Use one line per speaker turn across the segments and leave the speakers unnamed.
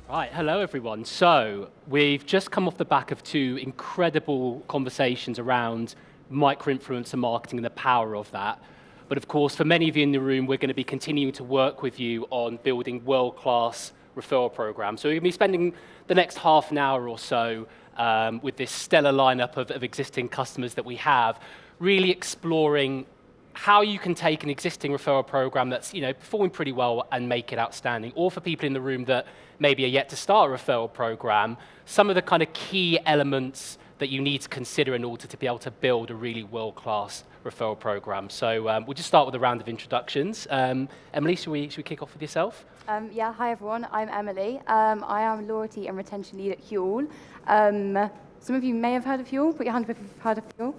Right, hello everyone. So we've just come off the back of two incredible conversations around micro-influencer marketing and the power of that. But of course, for many of you in the room, we're going to be continuing to work with you on building world-class referral programs. So we're going to be spending the next half an hour or so with this stellar lineup of existing customers that we have, really exploring how you can take an existing referral program that's performing pretty well and make it outstanding, or for people in the room that maybe are yet to start a referral program, some of the kind of key elements that you need to consider in order to be able to build a really world-class referral program. So we'll just start with a round of introductions. Emily, should we kick off with yourself?
Yeah, hi everyone, I'm Emily. I am Loyalty and Retention Lead at Huel. Some of you may have heard of Huel. Put your hand up if you've heard of Huel.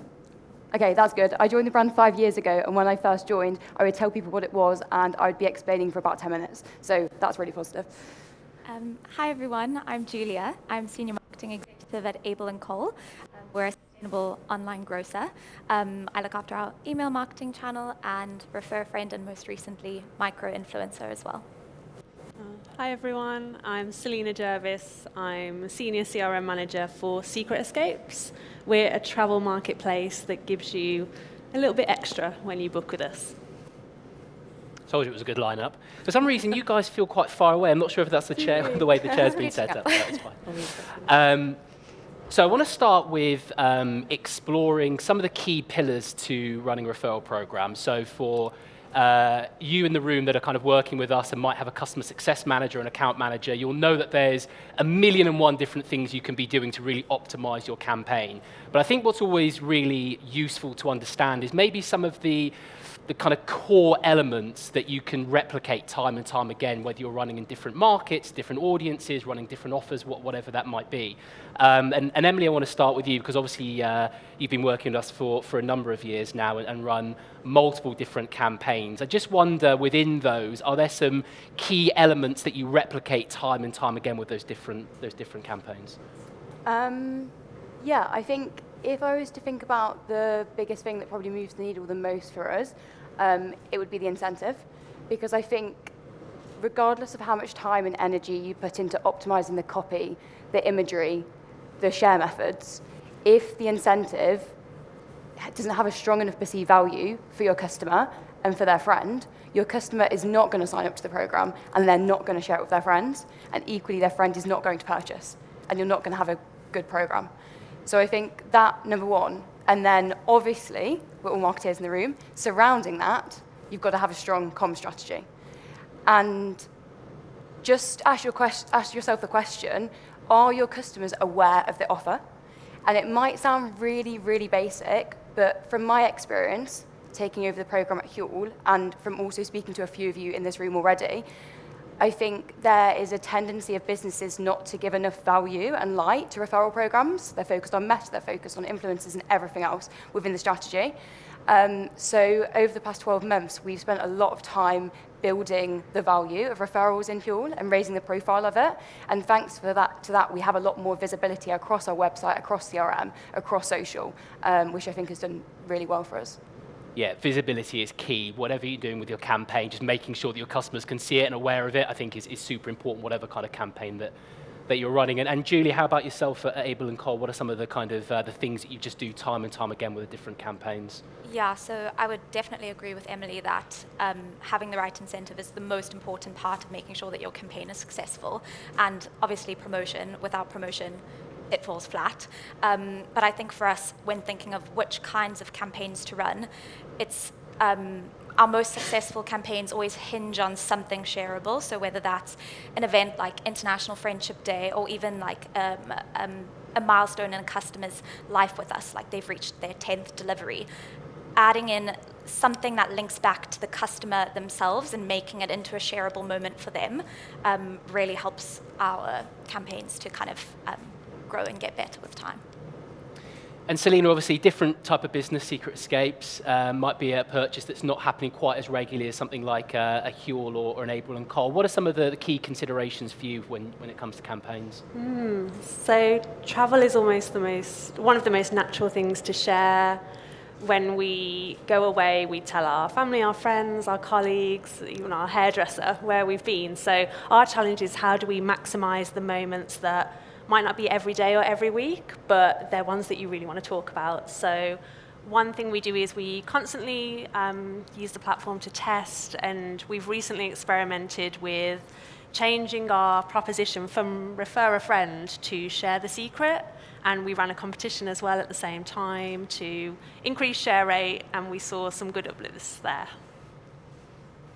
Okay, that's good. I joined the brand 5 years ago, and when I first joined, I would tell people what it was, and I would be explaining for about 10 minutes. So that's really positive.
Hi everyone, I'm Julia. I'm Senior Marketing Executive at Abel & Cole. We're a sustainable online grocer. I look after our email marketing channel and Refer a Friend, and most recently, micro-influencer as well.
Hi everyone, I'm Selina Jervis. I'm Senior CRM Manager for Secret Escapes. We're a travel marketplace that gives you a little bit extra when you book with us.
Told you it was a good lineup. For some reason, you guys feel quite far away. I'm not sure if that's the chair, the way the chair's been set up. That's fine. So I want to start with exploring some of the key pillars to running a referral program. So for you in the room that are kind of working with us and might have a customer success manager and account manager, you'll know that there's 1,000,001 different things you can be doing to really optimize your campaign. But I think what's always really useful to understand is maybe some of the kind of core elements that you can replicate time and time again, whether you're running in different markets, different audiences, running different offers, whatever that might be. And Emily, I want to start with you because obviously you've been working with us for a number of years now and run multiple different campaigns. I just wonder, within those, are there some key elements that you replicate time and time again with those different campaigns?
Yeah, I think if I was to think about the biggest thing that probably moves the needle the most for us, it would be the incentive, because I think regardless of how much time and energy you put into optimizing the copy, the imagery, the share methods, if the incentive doesn't have a strong enough perceived value for your customer and for their friend, your customer is not going to sign up to the program and they're not going to share it with their friends, and equally their friend is not going to purchase, and you're not going to have a good program. So I think that, number one, and then obviously, we're all marketeers in the room, surrounding that, you've got to have a strong comm strategy. And just ask yourself the question, are your customers aware of the offer? And it might sound really, really basic, but from my experience, taking over the program at Huel, and from also speaking to a few of you in this room already, I think there is a tendency of businesses not to give enough value and light to referral programs. They're focused on meta, they're focused on influencers and everything else within the strategy. So over the past 12 months, we've spent a lot of time building the value of referrals in Huel and raising the profile of it. And thanks to that, we have a lot more visibility across our website, across CRM, across social, which I think has done really well for us.
Yeah, visibility is key. Whatever you're doing with your campaign, just making sure that your customers can see it and aware of it, I think is super important, whatever kind of campaign that you're running. And Julie, how about yourself at Abel & Cole? What are some of the kind of the things that you just do time and time again with the different campaigns?
Yeah, so I would definitely agree with Emily that having the right incentive is the most important part of making sure that your campaign is successful. And obviously promotion, without promotion, it falls flat. But I think for us, when thinking of which kinds of campaigns to run, it's our most successful campaigns always hinge on something shareable. So whether that's an event like International Friendship Day, or even like a milestone in a customer's life with us, like they've reached their 10th delivery, adding in something that links back to the customer themselves and making it into a shareable moment for them really helps our campaigns to kind of grow and get better with time.
And Selina, obviously, different type of business, Secret Escapes, might be a purchase that's not happening quite as regularly as something like a Huel or an Abel & Cole. What are some of the key considerations for you when it comes to campaigns?
So travel is almost one of the most natural things to share when we go away, we tell our family, our friends, our colleagues, even our hairdresser where we've been. So our challenge is how do we maximize the moments that might not be every day or every week, but they're ones that you really want to talk about. So one thing we do is we constantly use the platform to test, and we've recently experimented with changing our proposition from refer a friend to share the secret. And we ran a competition as well at the same time to increase share rate, and we saw some good uplifts there.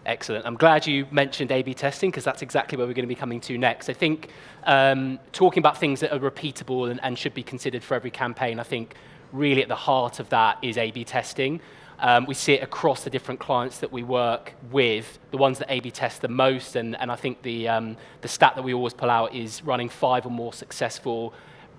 Excellent. I'm glad you mentioned A/B testing, because that's exactly where we're going to be coming to next. I think talking about things that are repeatable and should be considered for every campaign, I think really at the heart of that is A/B testing. We see it across the different clients that we work with, the ones that A/B test the most, and I think the stat that we always pull out is running 5 or more successful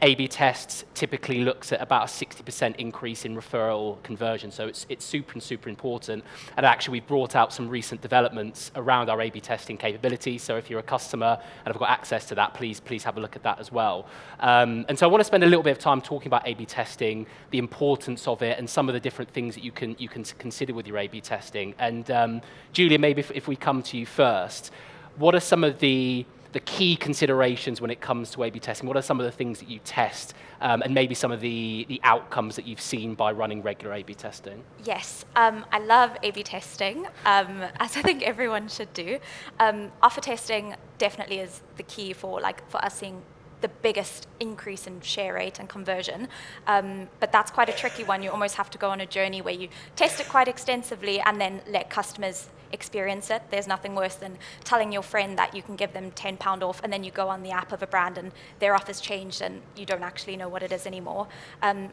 A/B tests typically looks at about a 60% increase in referral conversion, so it's super important. And actually, we've brought out some recent developments around our A/B testing capability. So if you're a customer and have got access to that, please have a look at that as well. And so I want to spend a little bit of time talking about A/B testing, the importance of it, and some of the different things that you can consider with your A/B testing. And Julia, maybe if we come to you first, what are some of the key considerations when it comes to A/B testing? What are some of the things that you test, and maybe some of the outcomes that you've seen by running regular A/B testing?
Yes, I love A/B testing, as I think everyone should do. Offer testing definitely is the key for us seeing the biggest increase in share rate and conversion. But that's quite a tricky one. You almost have to go on a journey where you test it quite extensively and then let customers experience it. There's nothing worse than telling your friend that you can give them £10 off, and then you go on the app of a brand and their offer's changed and you don't actually know what it is anymore.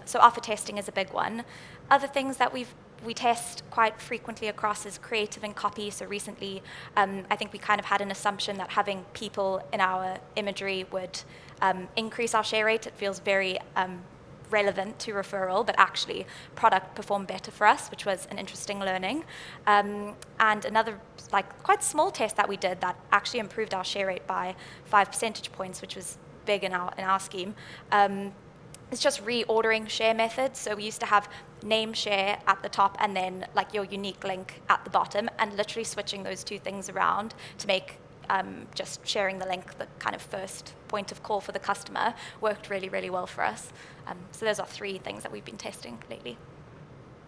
So offer testing is a big one. Other things that we test quite frequently across is creative and copy. So recently, I think we kind of had an assumption that having people in our imagery would increase our share rate. It feels very relevant to referral, but actually product performed better for us, which was an interesting learning. And another quite small test that we did that actually improved our share rate by 5 percentage points, which was big in our scheme. It's just reordering share methods. So we used to have name share at the top and then your unique link at the bottom, and literally switching those two things around to make just sharing the link the kind of first point of call for the customer worked really well for us. So those are 3 things that we've been testing lately.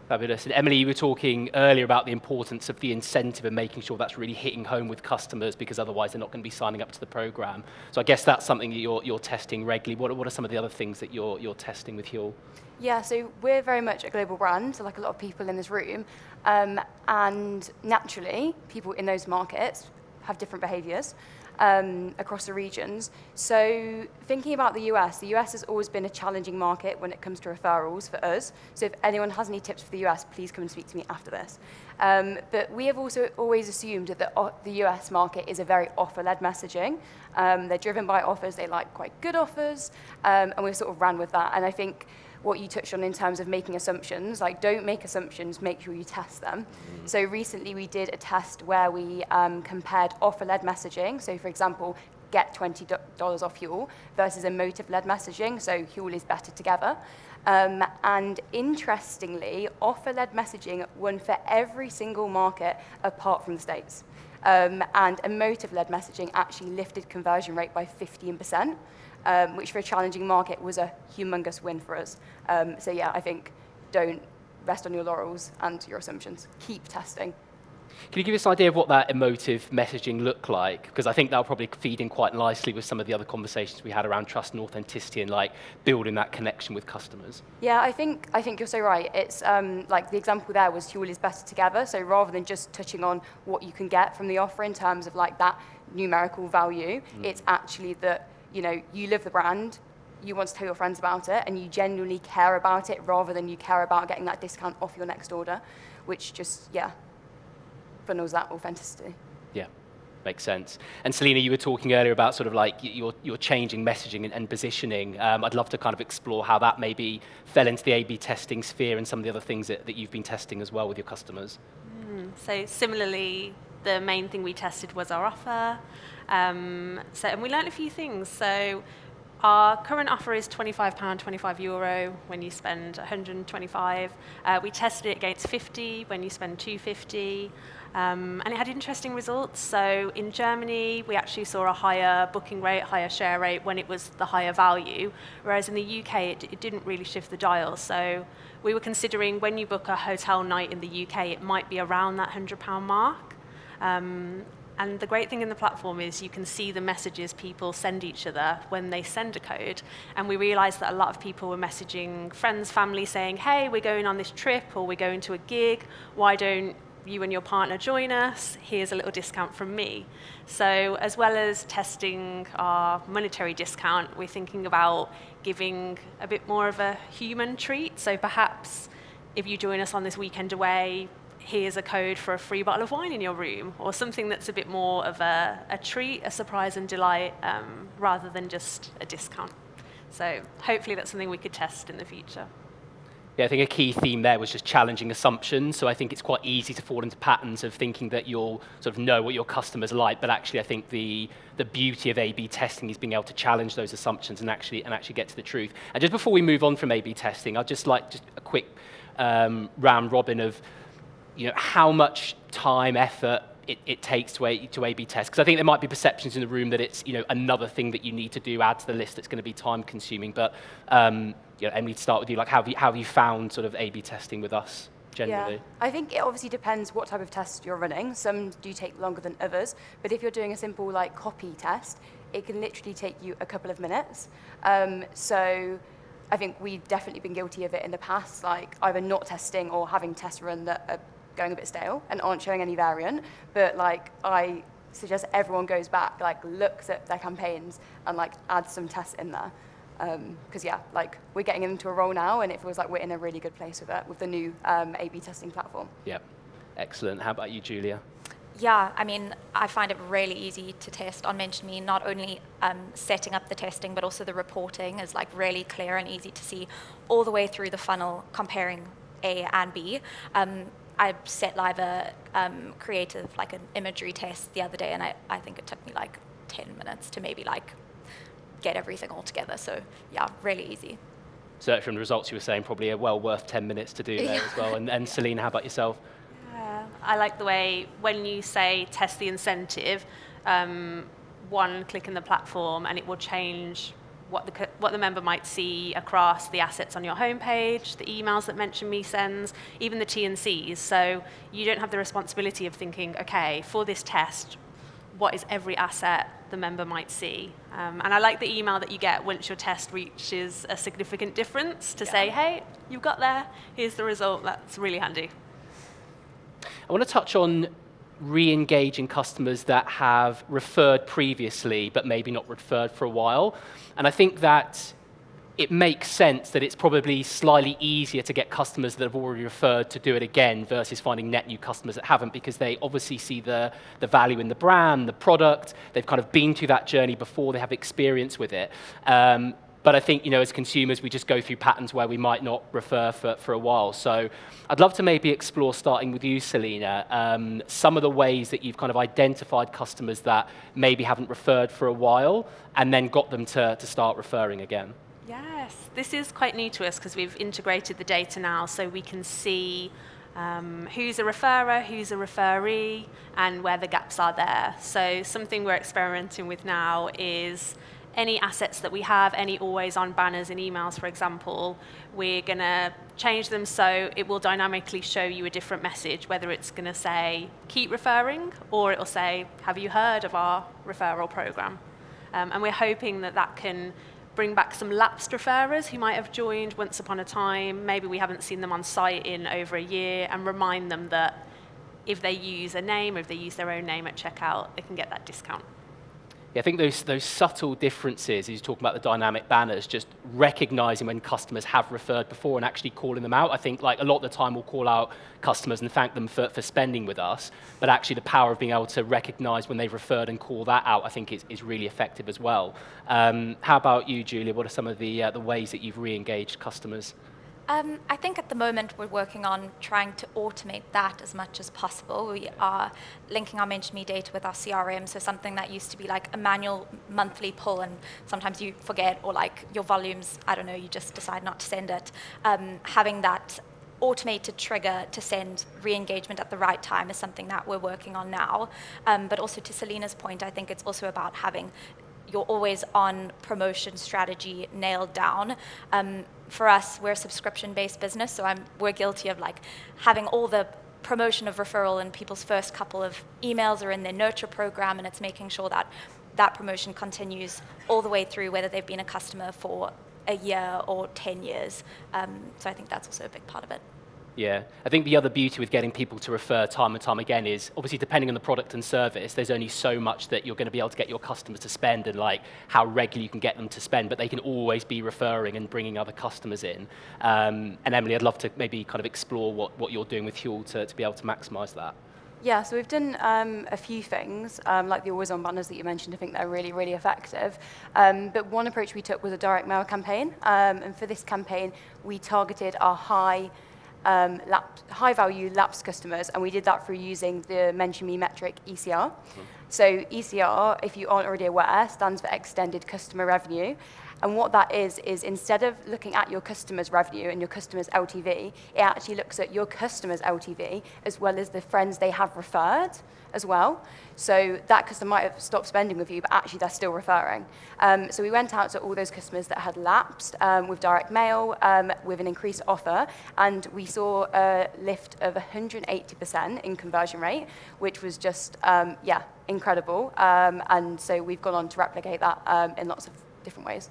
Fabulous. And Emily, you were talking earlier about the importance of the incentive and making sure that's really hitting home with customers, because otherwise they're not going to be signing up to the program. So I guess that's something that you're testing regularly. What are some of the other things that you're testing with Huel?
Yeah, so we're very much a global brand, so like a lot of people in this room, and naturally people in those markets have different behaviours across the regions. So thinking about the US has always been a challenging market when it comes to referrals for us. So if anyone has any tips for the US, please come and speak to me after this. But we have also always assumed that the US market is a very offer-led messaging. They're driven by offers, they like quite good offers, and we've sort of ran with that. And I think what you touched on in terms of making assumptions, don't make assumptions, make sure you test them. So recently we did a test where we compared offer-led messaging. So for example, get $20 off Huel versus emotive-led messaging. So Huel is better together. And interestingly, offer-led messaging won for every single market apart from the States. And emotive-led messaging actually lifted conversion rate by 15%. Which for a challenging market was a humongous win for us. So yeah, I think don't rest on your laurels and your assumptions. Keep testing.
Can you give us an idea of what that emotive messaging looked like? Because I think that'll probably feed in quite nicely with some of the other conversations we had around trust and authenticity and building that connection with customers.
Yeah, I think you're so right. It's the example there was Huel is better together. So rather than just touching on what you can get from the offer in terms of that numerical value, it's actually that you live the brand, you want to tell your friends about it, and you genuinely care about it rather than you care about getting that discount off your next order, which just, funnels that authenticity.
Yeah, makes sense. And Selina, you were talking earlier about sort of you're changing messaging and positioning. I'd love to kind of explore how that maybe fell into the A/B testing sphere and some of the other things that you've been testing as well with your customers.
So similarly, the main thing we tested was our offer. And we learned a few things. So Our current offer is £25, €25 when you spend 125. We tested it against 50 when you spend 250. And it had interesting results. So in Germany, we actually saw a higher booking rate, higher share rate when it was the higher value, whereas in the UK, it didn't really shift the dial. So we were considering when you book a hotel night in the UK, it might be around that £100 mark. And the great thing in the platform is you can see the messages people send each other when they send a code. And we realized that a lot of people were messaging friends, family, saying, hey, we're going on this trip, or we're going to a gig. Why don't you and your partner join us? Here's a little discount from me. So as well as testing our monetary discount, we're thinking about giving a bit more of a human treat. So perhaps if you join us on this weekend away, here's a code for a free bottle of wine in your room, or something that's a bit more of a treat, a surprise and delight, rather than just a discount. So hopefully that's something we could test in the future.
Yeah, I think a key theme there was just challenging assumptions. So I think it's quite easy to fall into patterns of thinking that you'll sort of know what your customers like, but actually I think the beauty of A/B testing is being able to challenge those assumptions and actually get to the truth. And just before we move on from A/B testing, I'd just like just a quick round robin of how much time, effort it takes to A/B test, because I think there might be perceptions in the room that it's another thing that you need to do, add to the list that's going to be time consuming. But Emily, to start with you, like how have you found sort of A/B testing with us generally?
Yeah, I think it obviously depends what type of test you're running. Some do take longer than others, but if you're doing a simple like copy test, it can literally take you a couple of minutes. So I think we've definitely been guilty of it in the past, like either not testing or having tests run that are going a bit stale and aren't showing any variant. But like I suggest everyone goes back, like looks at their campaigns and like adds some tests in there. Because like we're getting into a role now, and it feels like we're in a really good place with it, with the new A/B testing platform.
Yep, excellent. How about you, Julia?
Yeah, I mean, I find it really easy to test on MentionMe. Not only setting up the testing, but also the reporting is like really clear and easy to see all the way through the funnel, comparing A and B. I set live a creative, like an imagery test the other day, and I think it took me like 10 minutes to maybe like get everything all together. So yeah, really easy.
So from the results you were saying, probably well worth 10 minutes to do there as well. And Selina, how about yourself?
Yeah, I like the way when you say test the incentive, one click in the platform and it will change what the member might see across the assets on your homepage, the emails that MentionMe sends, even the T&Cs. So you don't have the responsibility of thinking, okay, for this test, what is every asset the member might see? And I like the email that you get once your test reaches a significant difference to say, hey, you got there, here's the result. That's really handy.
I want to touch on re-engaging customers that have referred previously but maybe not referred for a while. And I think that it makes sense that it's probably slightly easier to get customers that have already referred to do it again versus finding net new customers that haven't, because they obviously see the value in the brand, the product. They've kind of been through that journey before, they have experience with it. But I think, as consumers, we just go through patterns where we might not refer for a while. So I'd love to maybe explore, starting with you, Selina, some of the ways that you've kind of identified customers that maybe haven't referred for a while and then got them to start referring again.
Yes, this is quite new to us because we've integrated the data now, so we can see who's a referrer, who's a referee, and where the gaps are there. So something we're experimenting with now is any assets that we have, any always-on banners in emails, for example, we're going to change them so it will dynamically show you a different message, whether it's going to say, keep referring, or it will say, have you heard of our referral program? And we're hoping that can bring back some lapsed referrers who might have joined once upon a time. Maybe we haven't seen them on site in over a year, and remind them that if they use a name, or if they use their own name at checkout, they can get that discount.
Yeah, I think those subtle differences, as you talk about the dynamic banners, just recognizing when customers have referred before and actually calling them out. I think like a lot of the time we'll call out customers and thank them for spending with us, but actually the power of being able to recognize when they've referred and call that out, I think is really effective as well. How about you, Julia? What are some of the ways that you've re-engaged customers?
I think at the moment we're working on trying to automate that as much as possible. We are linking our MentionMe data with our CRM, so something that used to be like a manual monthly pull, and sometimes you forget, or like your volumes, I don't know, you just decide not to send it. Having that automated trigger to send re-engagement at the right time is something that we're working on now. But also to Selina's point, I think it's also about having your always on promotion strategy nailed down. For us, we're a subscription-based business, so we're guilty of like having all the promotion of referral and people's first couple of emails are in their nurture program, and it's making sure that that promotion continues all the way through, whether they've been a customer for a year or 10 years. So I think that's also a big part of it.
Yeah, I think the other beauty with getting people to refer time and time again is, obviously, depending on the product and service, there's only so much that you're going to be able to get your customers to spend, and like how regularly you can get them to spend, but they can always be referring and bringing other customers in. And Emily, I'd love to maybe kind of explore what you're doing with Huel to be able to maximize that.
Yeah, so we've done a few things, like the always-on banners that you mentioned. I think they're really, really effective. But one approach we took was a direct mail campaign. And for this campaign, we targeted our high-value lapsed customers, and we did that through using the MentionMe metric ECR. So ECR, if you aren't already aware, stands for Extended Customer Revenue. And what that is instead of looking at your customer's revenue and your customer's LTV, it actually looks at your customer's LTV as well as the friends they have referred as well. So that customer might have stopped spending with you, but actually they're still referring. So we went out to all those customers that had lapsed with direct mail with an increased offer, and we saw a lift of 180% in conversion rate, which was just, incredible. And so we've gone on to replicate that in lots of different ways.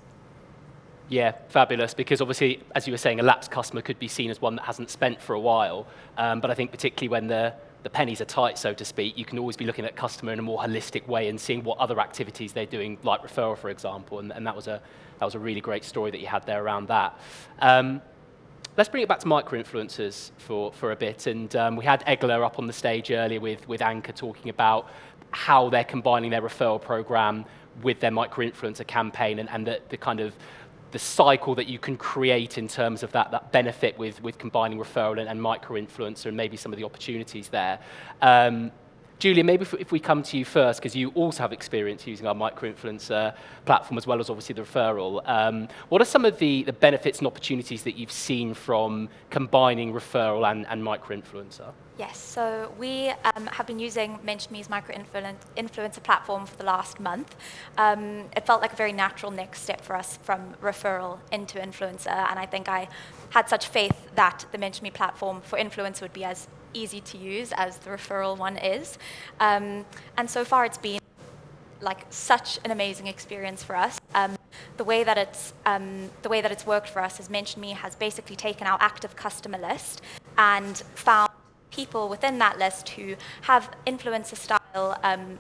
Yeah, fabulous, because obviously, as you were saying, a lapsed customer could be seen as one that hasn't spent for a while. But I think particularly when the pennies are tight, so to speak, you can always be looking at customer in a more holistic way and seeing what other activities they're doing, like referral, for example. And that was a really great story that you had there around that. Let's bring it back to micro-influencers for a bit. And we had Egler up on the stage earlier with Anchor talking about how they're combining their referral program with their micro-influencer campaign, and the kind of the cycle that you can create in terms of that benefit with combining referral and micro-influencer, and maybe some of the opportunities there. Julia, maybe if we come to you first, because you also have experience using our micro-influencer platform as well as obviously the referral. What are some of the benefits and opportunities that you've seen from combining referral and micro-influencer?
Yes, so we have been using MentionMe's micro-influencer platform for the last month. It felt like a very natural next step for us from referral into influencer, and I think I had such faith that the MentionMe platform for influencer would be as easy to use as the referral one is. And so far it's been like such an amazing experience for us. The way that it's worked for us is MentionMe has basically taken our active customer list and found people within that list who have influencer style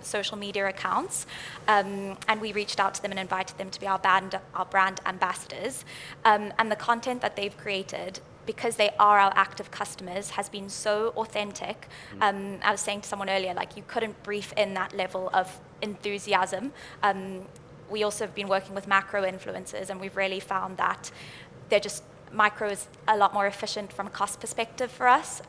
social media accounts, and we reached out to them and invited them to be our brand ambassadors. And the content that they've created, because they are our active customers, has been so authentic. I was saying to someone earlier, like, you couldn't brief in that level of enthusiasm. We also have been working with macro influencers, and we've really found that micro is a lot more efficient from a cost perspective for us.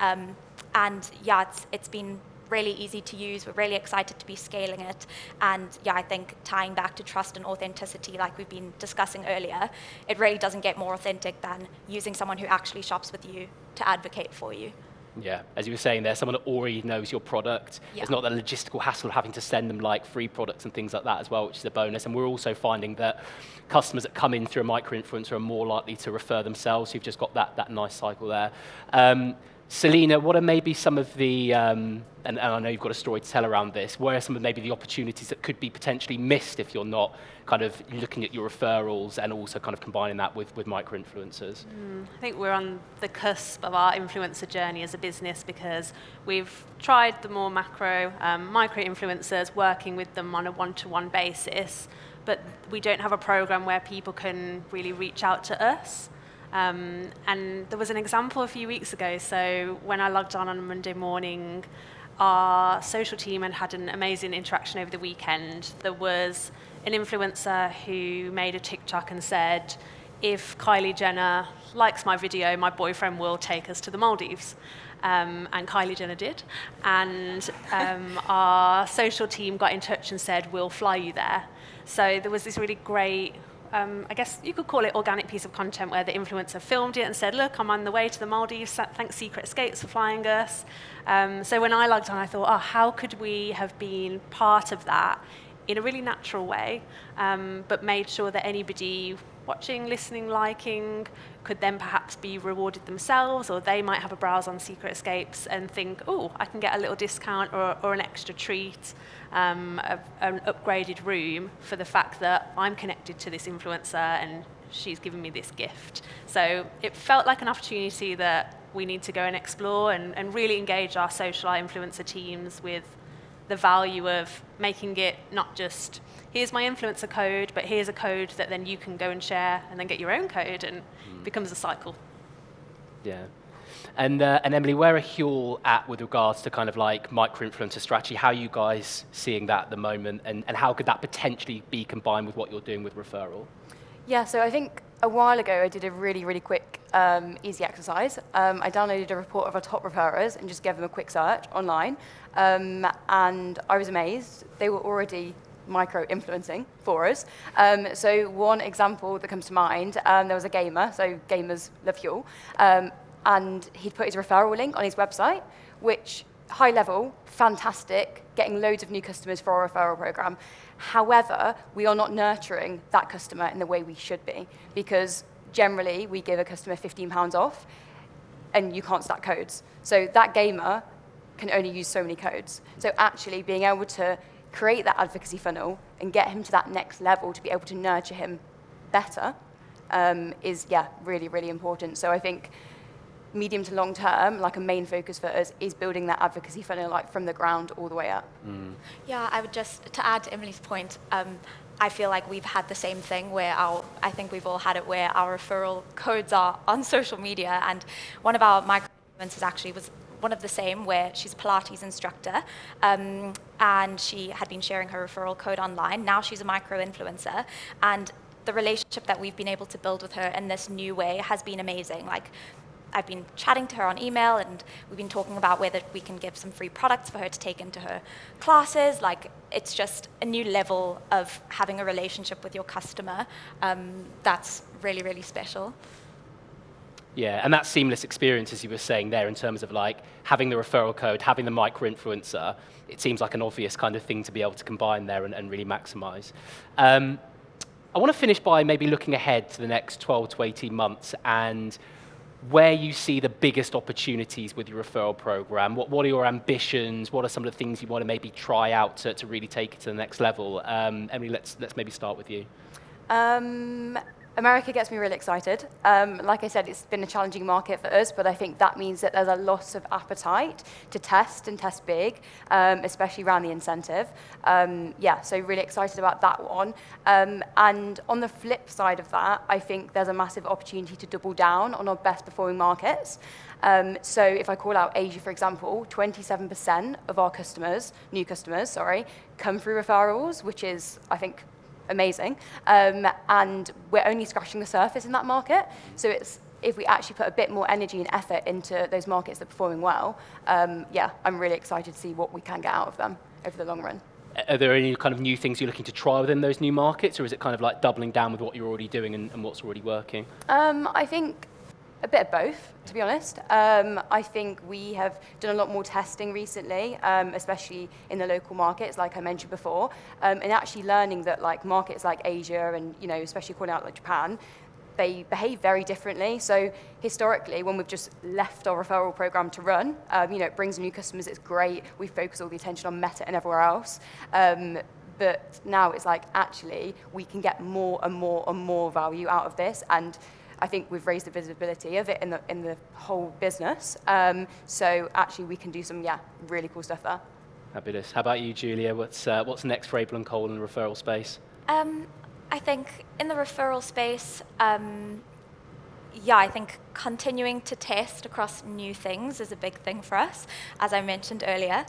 And yeah, it's been really easy to use. We're really excited to be scaling it. And yeah, I think tying back to trust and authenticity, like we've been discussing earlier, it really doesn't get more authentic than using someone who actually shops with you to advocate for you.
Yeah, as you were saying there, someone that already knows your product.
Yeah.
It's not the logistical hassle of having to send them like free products and things like that as well, which is a bonus. And we're also finding that customers that come in through a micro-influencer are more likely to refer themselves. You've just got that nice cycle there. Selina, what are maybe some of the, and I know you've got a story to tell around this, where are some of maybe the opportunities that could be potentially missed if you're not kind of looking at your referrals and also kind of combining that with micro-influencers?
I think we're on the cusp of our influencer journey as a business, because we've tried the more micro-influencers, working with them on a one-to-one basis, but we don't have a program where people can really reach out to us. And there was an example a few weeks ago. So when I logged on a Monday morning, our social team had an amazing interaction over the weekend. There was an influencer who made a TikTok and said, if Kylie Jenner likes my video, my boyfriend will take us to the Maldives. And Kylie Jenner did. And our social team got in touch and said, we'll fly you there. So there was this really great, I guess you could call it organic piece of content where the influencer filmed it and said, look, I'm on the way to the Maldives, thanks Secret Escapes for flying us. So when I logged on, I thought, how could we have been part of that in a really natural way, but made sure that anybody watching, listening, liking could then perhaps be rewarded themselves, or they might have a browse on Secret Escapes and think, oh, I can get a little discount or an extra treat, an upgraded room for the fact that I'm connected to this influencer and she's given me this gift. So it felt like an opportunity that we need to go and explore and really engage our social influencer teams with the value of making it not just, here's my influencer code, but here's a code that then you can go and share and then get your own code, and it becomes a cycle.
Yeah. And Emily, where are Huel at with regards to kind of like micro-influencer strategy? How are you guys seeing that at the moment, and how could that potentially be combined with what you're doing with referral?
Yeah, so I think a while ago I did a really, really quick, easy exercise. I downloaded a report of our top referrers and just gave them a quick search online. And I was amazed. They were already micro-influencing for us. So one example that comes to mind, there was a gamer, so gamers love Huel, and he'd put his referral link on his website, which, high level, fantastic, getting loads of new customers for our referral program. However, we are not nurturing that customer in the way we should be, because generally we give a customer £15 off and you can't stack codes. So that gamer can only use so many codes. So actually being able to create that advocacy funnel and get him to that next level to be able to nurture him better is, really, really important. So I think medium to long term, like a main focus for us is building that advocacy funnel like from the ground all the way up.
Yeah, I would just, to add to Emily's point, I feel like we've had the same thing where I think we've all had it where our referral codes are on social media, and one of our micro-influencers actually was one of the same, where she's a Pilates instructor, and she had been sharing her referral code online. Now she's a micro-influencer, and the relationship that we've been able to build with her in this new way has been amazing. Like, I've been chatting to her on email, and we've been talking about whether we can give some free products for her to take into her classes. Like, it's just a new level of having a relationship with your customer that's really, really special.
Yeah, and that seamless experience, as you were saying there, in terms of like having the referral code, having the micro-influencer, it seems like an obvious kind of thing to be able to combine there and really maximize. I want to finish by maybe looking ahead to the next 12 to 18 months and where you see the biggest opportunities with your referral program. What are your ambitions? What are some of the things you want to maybe try out to really take it to the next level? Emily, let's maybe start with you.
America gets me really excited. Like I said, it's been a challenging market for us, but I think that means that there's a lot of appetite to test and test big, especially around the incentive. So really excited about that one. And on the flip side of that, I think there's a massive opportunity to double down on our best performing markets. So if I call out Asia, for example, 27% of our new customers, come through referrals, which is, I think, amazing, and we're only scratching the surface in that market. So if we actually put a bit more energy and effort into those markets that are performing well, I'm really excited to see what we can get out of them over the long run.
Are there any kind of new things you're looking to try within those new markets, or is it kind of like doubling down with what you're already doing and what's already working? I
think a bit of both, to be honest. I think we have done a lot more testing recently, especially in the local markets, like I mentioned before, and actually learning that like markets like Asia and, especially calling out like Japan, they behave very differently. So historically, when we've just left our referral program to run, it brings new customers, it's great. We focus all the attention on Meta and everywhere else. But now it's like, actually, we can get more and more and more value out of this. And I think we've raised the visibility of it in the whole business. So actually, we can do some really cool stuff there.
Fabulous. How about you, Julia? What's next for Abel and Cole in the referral space?
I think in the referral space, I think continuing to test across new things is a big thing for us, as I mentioned earlier.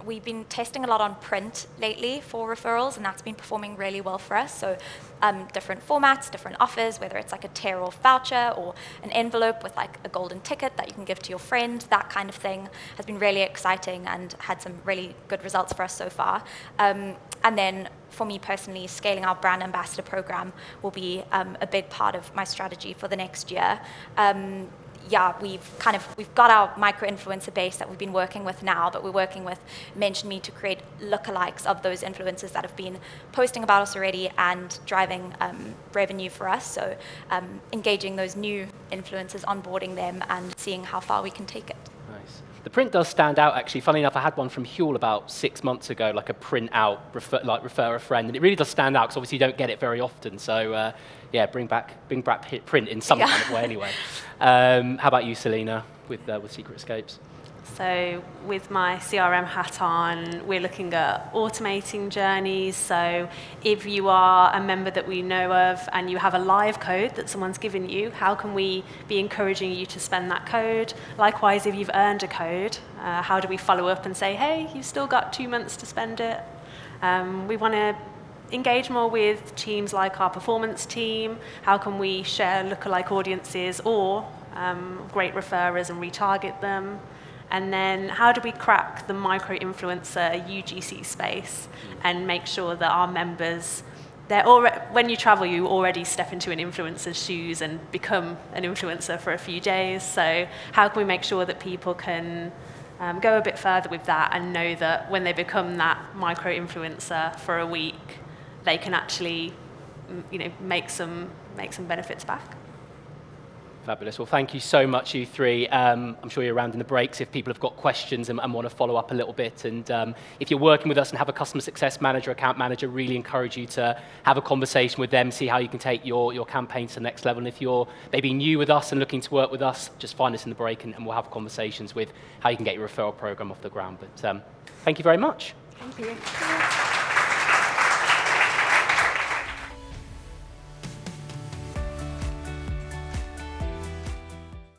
We've been testing a lot on print lately for referrals, and that's been performing really well for us. So different formats, different offers, whether it's like a tear-off voucher or an envelope with like a golden ticket that you can give to your friend, that kind of thing has been really exciting and had some really good results for us so far. And then for me personally, scaling our brand ambassador program will be a big part of my strategy for the next year. We've got our micro-influencer base that we've been working with now, but we're working with Mention Me to create lookalikes of those influencers that have been posting about us already and driving revenue for us. So engaging those new influencers, onboarding them, and seeing how far we can take it.
Nice. The print does stand out, actually. Funny enough, I had one from Huel about 6 months ago, like a print out, refer a friend, and it really does stand out because obviously you don't get it very often. So bring back print in some kind of way anyway. How about you, Selina, with Secret Escapes?
So with my CRM hat on, we're looking at automating journeys. So if you are a member that we know of and you have a live code that someone's given you, how can we be encouraging you to spend that code? Likewise, if you've earned a code, how do we follow up and say, hey, you've still got 2 months to spend it? We want to engage more with teams like our performance team. How can we share lookalike audiences or great referrers and retarget them? And then how do we crack the micro-influencer UGC space and make sure that our members, when you travel, you already step into an influencer's shoes and become an influencer for a few days. So how can we make sure that people can go a bit further with that and know that when they become that micro-influencer for a week, they can actually make some benefits back?
Fabulous. Well, thank you so much, you three. I'm sure you're around in the breaks if people have got questions and want to follow up a little bit. And if you're working with us and have a customer success manager, account manager, really encourage you to have a conversation with them, see how you can take your campaign to the next level. And if you're maybe new with us and looking to work with us, just find us in the break and we'll have conversations with how you can get your referral program off the ground. But thank you very much.
Thank you.